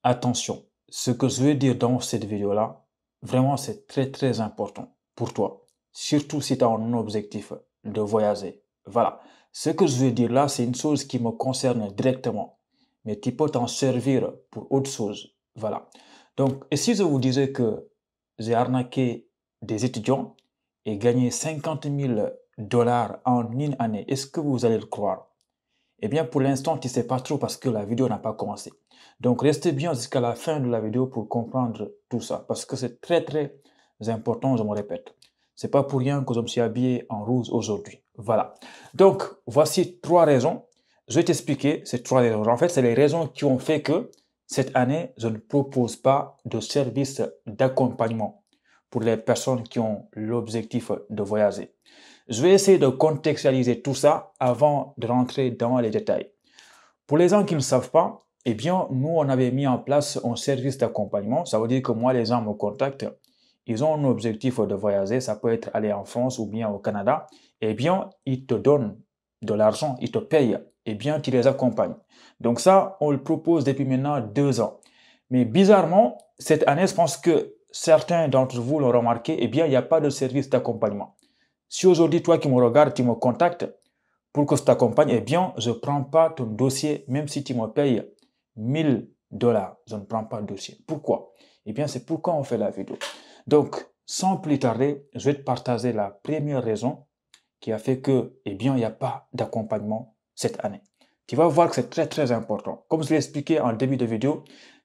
Attention, ce que je vais dire dans cette vidéo-là, vraiment c'est très important pour toi, surtout si tu as un objectif de voyager. Voilà, ce que je vais dire là, c'est une chose qui me concerne directement, mais tu peux t'en servir pour autre chose. Voilà. Donc, et si je vous disais que j'ai arnaqué des étudiants et gagné 50 000 $ en une année, est-ce que vous allez le croire? Eh bien, pour l'instant, tu ne sais pas trop parce que la vidéo n'a pas commencé. Donc, restez bien jusqu'à la fin de la vidéo pour comprendre tout ça parce que c'est très important, je me répète. C'est pas pour rien que je me suis habillé en rouge aujourd'hui. Voilà. Donc, voici 3 raisons. Je vais t'expliquer ces 3 raisons. En fait, c'est les raisons qui ont fait que cette année, je ne propose pas de service d'accompagnement pour les personnes qui ont l'objectif de voyager. Je vais essayer de contextualiser tout ça avant de rentrer dans les détails. Pour les gens qui ne savent pas, eh bien, nous, on avait mis en place un service d'accompagnement. Ça veut dire que moi, les gens me contactent. Ils ont un objectif de voyager. Ça peut être aller en France ou bien au Canada. Eh bien, ils te donnent de l'argent, ils te payent. Eh bien, tu les accompagnes. Donc ça, on le propose depuis maintenant 2 ans. Mais bizarrement, cette année, je pense que certains d'entre vous l'ont remarqué, eh bien, il n'y a pas de service d'accompagnement. Si aujourd'hui, toi qui me regardes, tu me contactes pour que je t'accompagne, eh bien, je ne prends pas ton dossier, même si tu me payes 1 000 $. Je ne prends pas le dossier. Pourquoi? Eh bien, c'est pourquoi on fait la vidéo. Donc, sans plus tarder, je vais te partager la première raison qui a fait que, eh bien, il n'y a pas d'accompagnement cette année. Tu vas voir que c'est très important. Comme je l'ai expliqué en début de vidéo,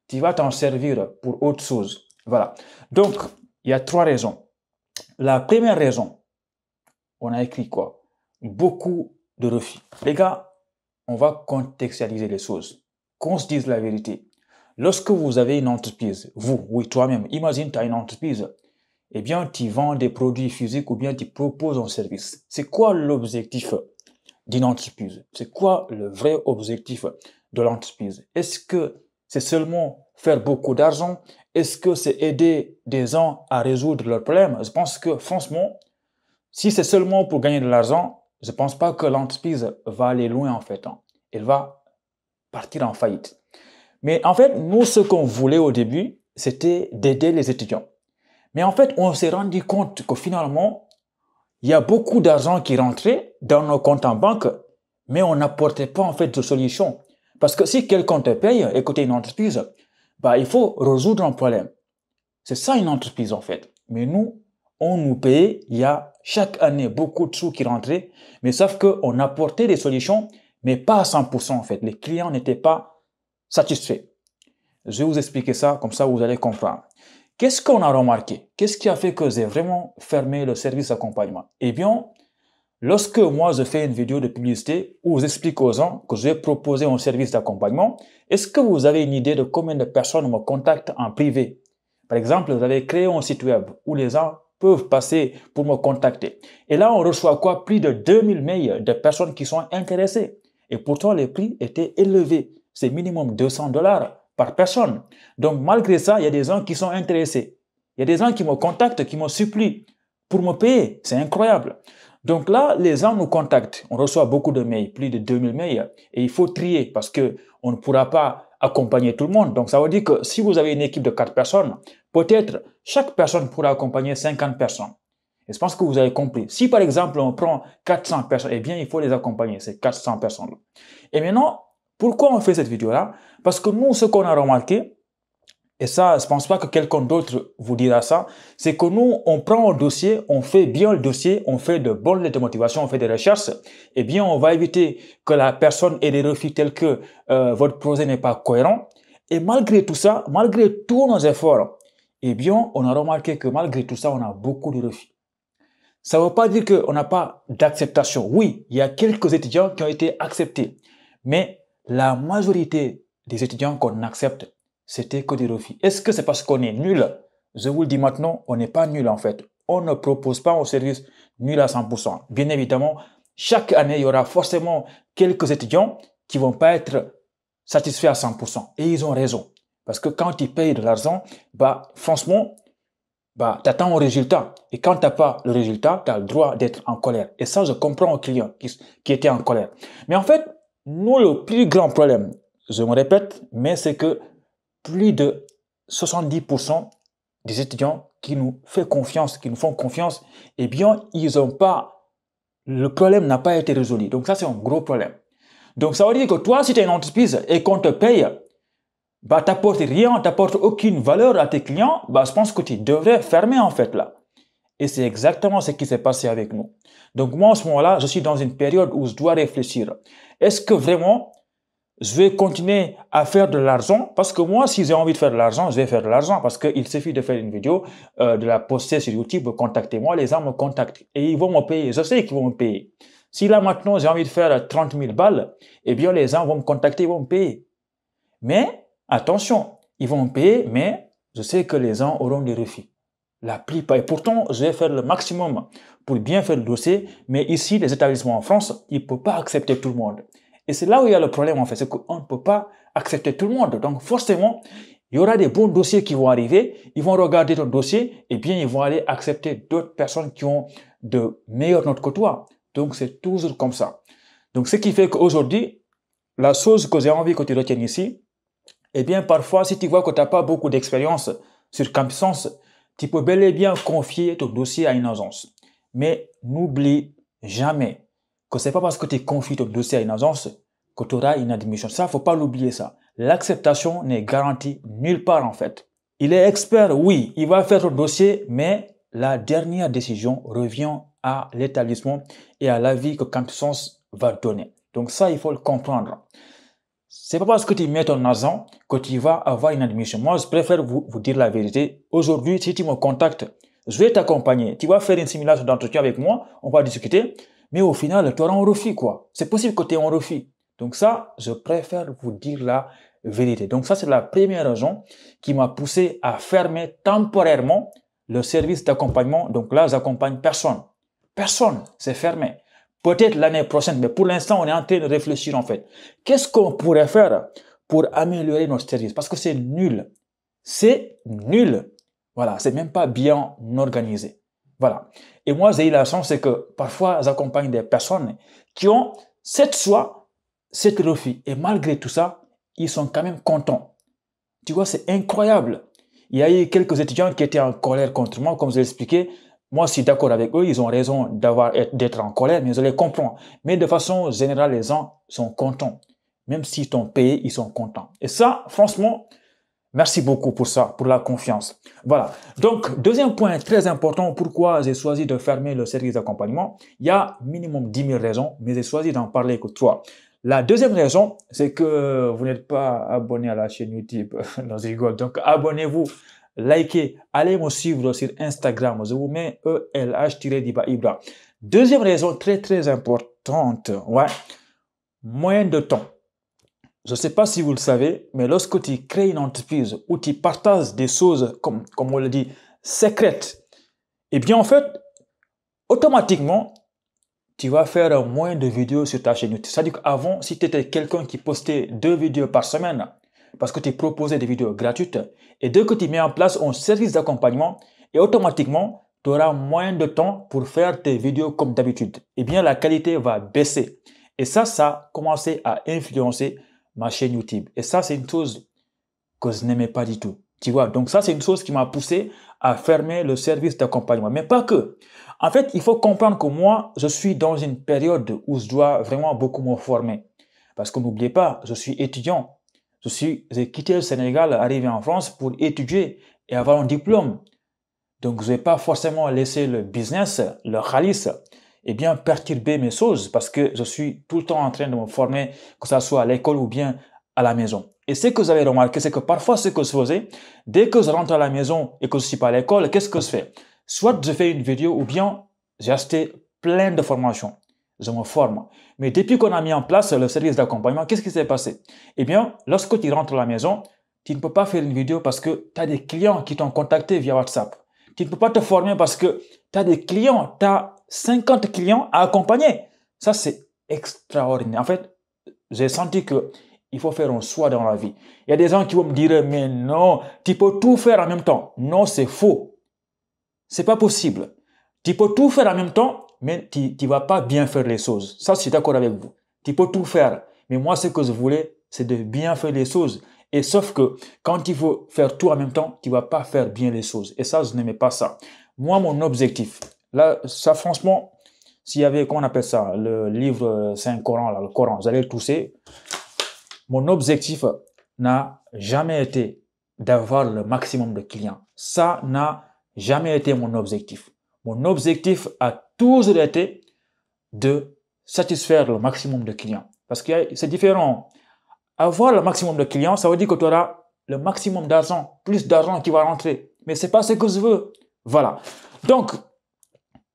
tu vas t'en servir pour autre chose. Voilà. Donc, il y a 3 raisons. La première raison, on a écrit quoi? Beaucoup de refus. Les gars, on va contextualiser les choses. Qu'on se dise la vérité. Lorsque vous avez une entreprise, vous, oui, toi-même, imagine tu as une entreprise, eh bien, tu vends des produits physiques ou bien tu proposes un service. C'est quoi l'objectif d'une entreprise? C'est quoi le vrai objectif de l'entreprise? Est-ce que c'est seulement faire beaucoup d'argent? Est-ce que c'est aider des gens à résoudre leurs problèmes? Je pense que, franchement, si c'est seulement pour gagner de l'argent, je ne pense pas que l'entreprise va aller loin en fait. Elle va partir en faillite. Mais en fait, nous, ce qu'on voulait au début, c'était d'aider les étudiants. Mais en fait, on s'est rendu compte que finalement, il y a beaucoup d'argent qui rentrait dans nos comptes en banque, mais on n'apportait pas en fait de solution. Parce que si quelqu'un te paye, écoutez, une entreprise, bah, il faut résoudre un problème. C'est ça une entreprise en fait. Mais nous, on nous payait, il y a chaque année beaucoup de sous qui rentraient, mais sauf qu'on apportait des solutions, mais pas à 100% en fait. Les clients n'étaient pas satisfaits. Je vais vous expliquer ça, comme ça vous allez comprendre. Qu'est-ce qu'on a remarqué? Qu'est-ce qui a fait que j'ai vraiment fermé le service d'accompagnement? Eh bien, lorsque moi je fais une vidéo de publicité où j'explique aux gens que je vais proposer un service d'accompagnement, est-ce que vous avez une idée de combien de personnes me contactent en privé? Par exemple, vous avez créé un site web où les gens peuvent passer pour me contacter. Et là, on reçoit quoi? Plus de 2000 mails de personnes qui sont intéressées. Et pourtant, les prix étaient élevés. C'est minimum 200 $ par personne. Donc, malgré ça, il y a des gens qui sont intéressés. Il y a des gens qui me contactent, qui me supplient pour me payer. C'est incroyable. Donc là, les gens nous contactent. On reçoit beaucoup de mails, plus de 2000 mails. Et il faut trier parce que on ne pourra pas accompagner tout le monde. Donc, ça veut dire que si vous avez une équipe de 4 personnes, peut-être chaque personne pourra accompagner 50 personnes. Et je pense que vous avez compris. Si par exemple, on prend 400 personnes, eh bien, il faut les accompagner, ces 400 personnes-là. Et maintenant, pourquoi on fait cette vidéo-là? Parce que nous, ce qu'on a remarqué, et ça, je ne pense pas que quelqu'un d'autre vous dira ça, c'est que nous, on prend un dossier, on fait bien le dossier, on fait de bonnes lettres de motivation, on fait des recherches, eh bien, on va éviter que la personne ait des refus tels que votre projet n'est pas cohérent. Et malgré tout ça, malgré tous nos efforts, eh bien, on a remarqué que malgré tout ça, on a beaucoup de refus. Ça ne veut pas dire qu'on n'a pas d'acceptation. Oui, il y a quelques étudiants qui ont été acceptés, mais la majorité des étudiants qu'on accepte, c'était que des refus. Est-ce que c'est parce qu'on est nul? Je vous le dis maintenant, on n'est pas nul en fait. On ne propose pas un service nul à 100%. Bien évidemment, chaque année, il y aura forcément quelques étudiants qui vont pas être satisfaits à 100%. Et ils ont raison. Parce que quand ils payent de l'argent, bah, franchement, bah, tu attends un résultat. Et quand tu n'as pas le résultat, tu as le droit d'être en colère. Et ça, je comprends un client qui était en colère. Mais en fait, nous, le plus grand problème, je me répète, mais c'est que plus de 70% des étudiants qui nous font confiance, eh bien, le problème n'a pas été résolu. Donc ça, c'est un gros problème. Donc ça veut dire que toi, si tu es une entreprise et qu'on te paye, bah, t'apportes rien, t'apportes aucune valeur à tes clients, bah, je pense que tu devrais fermer en fait là. Et c'est exactement ce qui s'est passé avec nous. Donc moi, en ce moment-là, je suis dans une période où je dois réfléchir. Est-ce que vraiment, je vais continuer à faire de l'argent? Parce que moi, si j'ai envie de faire de l'argent, je vais faire de l'argent. Parce qu'il suffit de faire une vidéo, de la poster sur YouTube, contactez-moi, les gens me contactent. Et ils vont me payer. Je sais qu'ils vont me payer. Si là maintenant, j'ai envie de faire 30 000 balles, eh bien, les gens vont me contacter, ils vont me payer. Mais, attention, ils vont me payer, mais je sais que les gens auront des refus. La plupart. Et pourtant, je vais faire le maximum pour bien faire le dossier. Mais ici, les établissements en France, ils ne peuvent pas accepter tout le monde. Et c'est là où il y a le problème, en fait. C'est qu'on ne peut pas accepter tout le monde. Donc, forcément, il y aura des bons dossiers qui vont arriver. Ils vont regarder ton dossier. Et bien, ils vont aller accepter d'autres personnes qui ont de meilleures notes que toi. Donc, c'est toujours comme ça. Donc, ce qui fait qu'aujourd'hui, la chose que j'ai envie que tu retiennes ici, eh bien, parfois, si tu vois que tu n'as pas beaucoup d'expérience sur Campusence, tu peux bel et bien confier ton dossier à une agence. Mais n'oublie jamais que c'est pas parce que tu confies ton dossier à une agence que tu auras une admission. Ça, faut pas l'oublier ça. L'acceptation n'est garantie nulle part en fait. Il est expert, oui, il va faire ton dossier, mais la dernière décision revient à l'établissement et à l'avis que Campusence va donner. Donc ça, il faut le comprendre. C'est pas parce que tu mets ton argent que tu vas avoir une admission. Moi, je préfère vous dire la vérité. Aujourd'hui, si tu me contactes, je vais t'accompagner. Tu vas faire une simulation d'entretien avec moi, on va discuter, mais au final, tu auras un refus, quoi. C'est possible que tu aies un refus. Donc ça, je préfère vous dire la vérité. Donc ça, c'est la première raison qui m'a poussé à fermer temporairement le service d'accompagnement. Donc là, j'accompagne personne. Personne, c'est fermé. Peut-être l'année prochaine, mais pour l'instant, on est en train de réfléchir en fait. Qu'est-ce qu'on pourrait faire pour améliorer notre service? Parce que c'est nul. C'est nul. Voilà, c'est même pas bien organisé. Voilà. Et moi, j'ai eu la chance, c'est que parfois, j'accompagne des personnes qui ont cette choix, cette refus. Et malgré tout ça, ils sont quand même contents. Tu vois, c'est incroyable. Il y a eu quelques étudiants qui étaient en colère contre moi, comme je l'ai expliqué. Moi, je suis d'accord avec eux, ils ont raison d'être en colère, mais je les comprends. Mais de façon générale, les gens sont contents. Même s'ils t'ont payé, ils sont contents. Et ça, franchement, merci beaucoup pour ça, pour la confiance. Voilà. Donc, deuxième point très important, pourquoi j'ai choisi de fermer le service d'accompagnement. Il y a minimum 10 000 raisons, mais j'ai choisi d'en parler que 3. La deuxième raison, c'est que vous n'êtes pas abonné à la chaîne YouTube. Non, je rigole. Donc, abonnez-vous. Likez, allez me suivre sur Instagram. Je vous mets ELH-Ibra. Deuxième raison très importante, ouais, moyen de temps. Je ne sais pas si vous le savez, mais lorsque tu crées une entreprise où tu partages des choses, comme on le dit, secrètes, eh bien en fait, automatiquement, tu vas faire moins de vidéos sur ta chaîne YouTube. C'est-à-dire qu'avant, si tu étais quelqu'un qui postait 2 vidéos par semaine, parce que tu proposais des vidéos gratuites, et dès que tu mets en place un service d'accompagnement, et automatiquement, tu auras moins de temps pour faire tes vidéos comme d'habitude. Eh bien, la qualité va baisser. Et ça a commencé à influencer ma chaîne YouTube. Et ça, c'est une chose que je n'aimais pas du tout. Tu vois, donc ça, c'est une chose qui m'a poussé à fermer le service d'accompagnement. Mais pas que. En fait, il faut comprendre que moi, je suis dans une période où je dois vraiment beaucoup me former. Parce que n'oubliez pas, je suis étudiant. J'ai quitté le Sénégal, arrivé en France pour étudier et avoir un diplôme. Donc, je ne vais pas forcément laisser le business, le khalis, bien perturber mes choses parce que je suis tout le temps en train de me former, que ce soit à l'école ou bien à la maison. Et ce que vous avez remarqué, c'est que parfois, ce que je faisais, dès que je rentre à la maison et que je suis pas à l'école, qu'est-ce que je fais? Soit je fais une vidéo ou bien j'ai acheté plein de formations. Je me forme. Mais depuis qu'on a mis en place le service d'accompagnement, qu'est-ce qui s'est passé? Eh bien, lorsque tu rentres à la maison, tu ne peux pas faire une vidéo parce que tu as des clients qui t'ont contacté via WhatsApp. Tu ne peux pas te former parce que tu as des clients, tu as 50 clients à accompagner. Ça, c'est extraordinaire. En fait, j'ai senti que il faut faire un choix dans la vie. Il y a des gens qui vont me dire, mais non, tu peux tout faire en même temps. Non, c'est faux. C'est pas possible. Tu peux tout faire en même temps, mais tu vas pas bien faire les choses. Ça, je suis d'accord avec vous. Tu peux tout faire. Mais moi, ce que je voulais, c'est de bien faire les choses. Et sauf que quand il faut faire tout en même temps, tu vas pas faire bien les choses. Et ça, je n'aimais pas ça. Moi, mon objectif, là, ça franchement, s'il y avait, comment on appelle ça, le livre Saint-Coran, là, le Coran, j'allais le tousser. Mon objectif n'a jamais été d'avoir le maximum de clients. Ça n'a jamais été mon objectif. Mon objectif a toujours été de satisfaire le maximum de clients. Parce que c'est différent. Avoir le maximum de clients, ça veut dire que tu auras le maximum d'argent, plus d'argent qui va rentrer. Mais c'est pas ce que je veux. Voilà. Donc,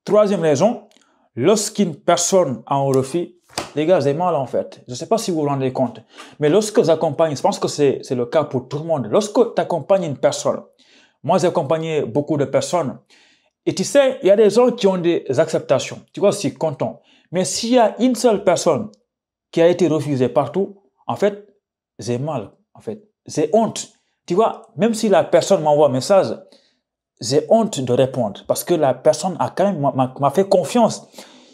troisième raison, lorsqu'une personne a un refus, les gars, c'est mal en fait. Je ne sais pas si vous vous rendez compte. Mais lorsque j'accompagne, je pense que c'est le cas pour tout le monde. Lorsque tu accompagnes une personne, moi j'ai accompagné beaucoup de personnes, et tu sais, il y a des gens qui ont des acceptations. Tu vois, je suis content. Mais s'il y a une seule personne qui a été refusée partout, en fait, j'ai mal. En fait, j'ai honte. Tu vois, même si la personne m'envoie un message, j'ai honte de répondre parce que la personne a quand même m'a fait confiance.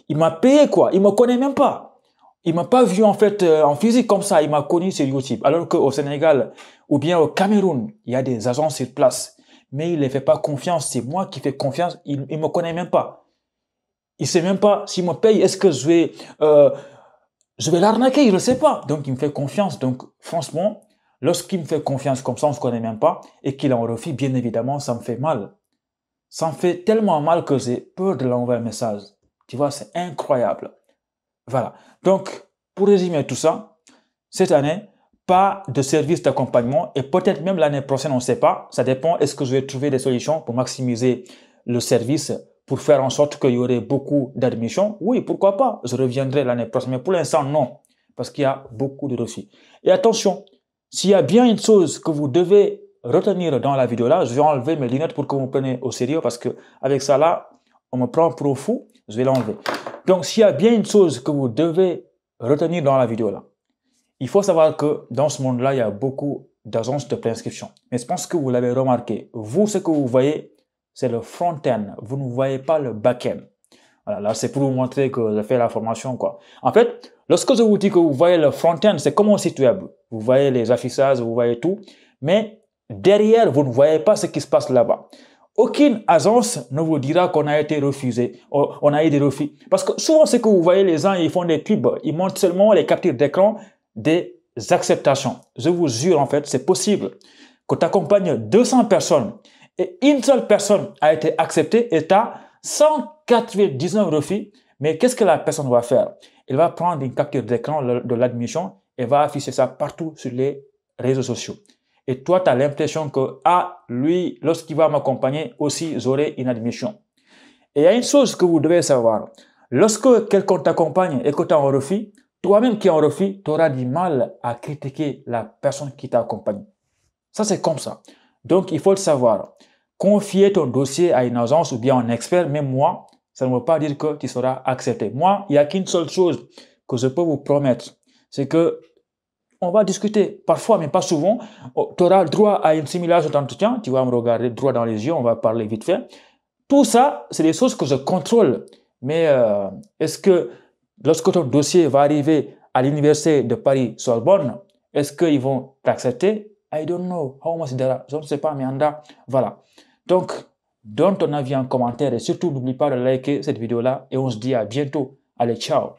Il m'a payé quoi. Il me connaît même pas. Il m'a pas vu en fait en physique comme ça. Il m'a connu sur YouTube. Alors qu'au Sénégal ou bien au Cameroun, il y a des agents sur place. Mais il ne fait pas confiance. C'est moi qui fais confiance. Il me connaît même pas. Il sait même pas s'il me paye. Est-ce que je vais l'arnaquer? Je ne sais pas. Donc il me fait confiance. Donc franchement, lorsqu'il me fait confiance comme ça, on ne se connaît même pas et qu'il en refuse, bien évidemment, ça me fait mal. Ça me fait tellement mal que j'ai peur de l'envoyer un message. Tu vois, c'est incroyable. Voilà. Donc, pour résumer tout ça, cette année, pas de service d'accompagnement et peut-être même l'année prochaine, on ne sait pas. Ça dépend. Est-ce que je vais trouver des solutions pour maximiser le service, pour faire en sorte qu'il y aurait beaucoup d'admissions? Oui, pourquoi pas? Je reviendrai l'année prochaine. Mais pour l'instant, non. Parce qu'il y a beaucoup de refus. Et attention, s'il y a bien une chose que vous devez retenir dans la vidéo là, je vais enlever mes lunettes pour que vous me preniez au sérieux parce que avec ça là, on me prend pour fou. Je vais l'enlever. Donc, s'il y a bien une chose que vous devez retenir dans la vidéo là, il faut savoir que dans ce monde-là, il y a beaucoup d'agences de préinscription. Mais je pense que vous l'avez remarqué. Vous, ce que vous voyez, c'est le front-end. Vous ne voyez pas le back-end. Voilà, là, c'est pour vous montrer que j'ai fait la formation, quoi. En fait, lorsque je vous dis que vous voyez le front-end, c'est comme un site web. Vous voyez les affichages, vous voyez tout. Mais derrière, vous ne voyez pas ce qui se passe là-bas. Aucune agence ne vous dira qu'on a été refusé, on a eu des refus. Parce que souvent, ce que vous voyez, les gens, ils font des pubs. Ils montrent seulement les captures d'écran des acceptations. Je vous jure, en fait, c'est possible que tu accompagnes 200 personnes et une seule personne a été acceptée et tu as 199 refus. Mais qu'est-ce que la personne va faire? Elle va prendre une capture d'écran de l'admission et va afficher ça partout sur les réseaux sociaux. Et toi, tu as l'impression que, lui, lorsqu'il va m'accompagner, aussi, j'aurai une admission. Et il y a une chose que vous devez savoir. Lorsque quelqu'un t'accompagne et que tu as un refus, toi-même qui es en refus, tu auras du mal à critiquer la personne qui t'accompagne. Ça, c'est comme ça. Donc, il faut le savoir. Confier ton dossier à une agence ou bien à un expert, même moi, ça ne veut pas dire que tu seras accepté. Moi, il n'y a qu'une seule chose que je peux vous promettre. C'est que on va discuter parfois, mais pas souvent. Tu auras droit à une simulation d'entretien. Tu vas me regarder droit dans les yeux. On va parler vite fait. Tout ça, c'est des choses que je contrôle. Mais est-ce que lorsque ton dossier va arriver à l'université de Paris-Sorbonne, est-ce qu'ils vont t'accepter? I don't know. How much there are? Je ne sais pas, mais voilà. Donc, donne ton avis en commentaire et surtout, n'oublie pas de liker cette vidéo-là et on se dit à bientôt. Allez, ciao!